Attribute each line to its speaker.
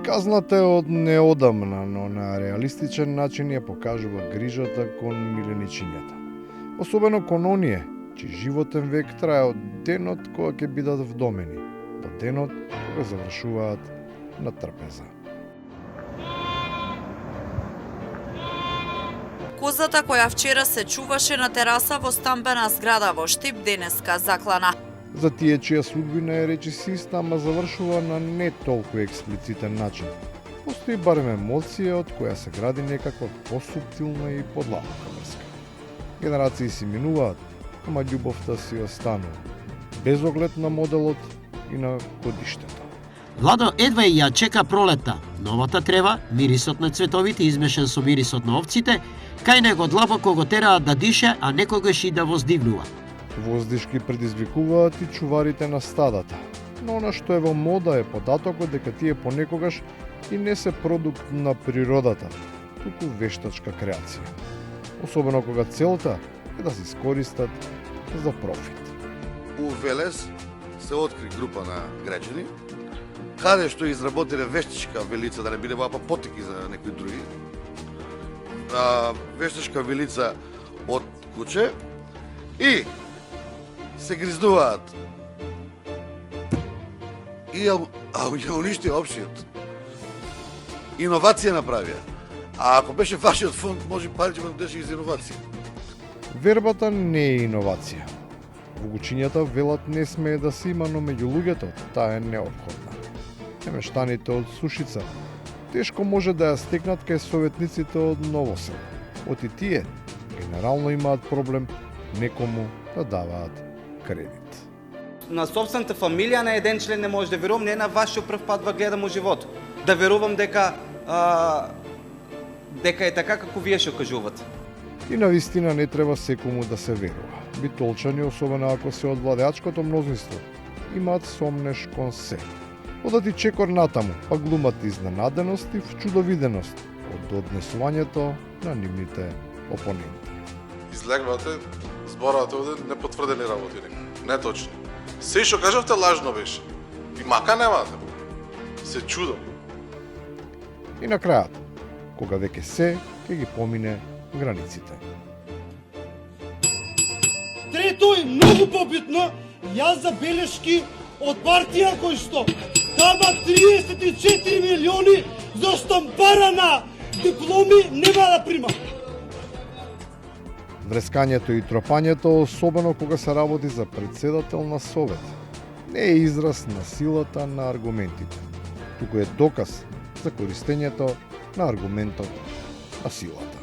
Speaker 1: Приказната е од неодамна, но на реалистичен начин ја покажува грижата кон миленичињата. Особено кон оние, чиј животен век трае од денот кога ќе бидат вдомени, до денот кога завршуваат на трпеза.
Speaker 2: Козата која вчера се чуваше на тераса во стамбена зграда во Штип денеска заклана.
Speaker 1: За тие чија судбина е речисиста, ама завршува на не толку експлицитен начин. Постои барем емоција од која се гради некаква посуптилна и подлабока врска. Генерации си минуваат, ама љубовта си останува, без оглед на моделот и на годиштето.
Speaker 3: Владо едва и ја чека пролетта. Новата трева, мирисот на цветовите измешан со мирисот на овците, кај него длабоко го тераат да дише, а некогаш и да воздивнува.
Speaker 1: Воздишки предизвикуваат и чуварите на стадата, но она што е во мода е податокот дека тие понекогаш и не се продукт на природата, туку вештачка креација. Особено кога целта е да се искористат за профит.
Speaker 4: У Велес се откри група на граѓани, каде што изработиле вештачка велица, да не биде вапа потики за некои други. Вештачка велица од куче и се гризнуваат. И ја уништи општиот. Иновација направија. А ако беше вашиот фонд, може пари ќе дадеше и за иновација.
Speaker 1: Вербата не е иновација. Вугучињата велат не смее да се има, но меѓу луѓето таа е неопходна. Немештаните од Сушица тешко може да ја стекнат кај советниците од Новосел. Оти тие генерално имаат проблем некому да даваат кредит.
Speaker 5: На собствената фамилија на еден член не може да верувам, не на вашиот прв пат ва гледам у живот. Да верувам дека е така како вие што кажувате.
Speaker 1: И на вистина не треба секому да се верува. Битолчани, особено ако се од владеачкото мнозинство, имаат сомнеш кон се. Одати чекор натаму, па глумат изненаденост и вчудовиденост од однесувањето на нивните опоненти.
Speaker 6: Излегвате, зборавате овде непотврдени работи, неточни. Се што кажавте лажно беше. И мака немате. Се чудо.
Speaker 1: И на крајот, кога веќе се ќе ги помине границите.
Speaker 7: Трето и многу побитно, јас забелешки од партија кој што дава 34 милиони за штампара дипломи нема да прима.
Speaker 1: Врескањето и тропањето, особено кога се работи за председател на совет, не е израз на силата на аргументите, туку е доказ за користењето на аргументот на силата.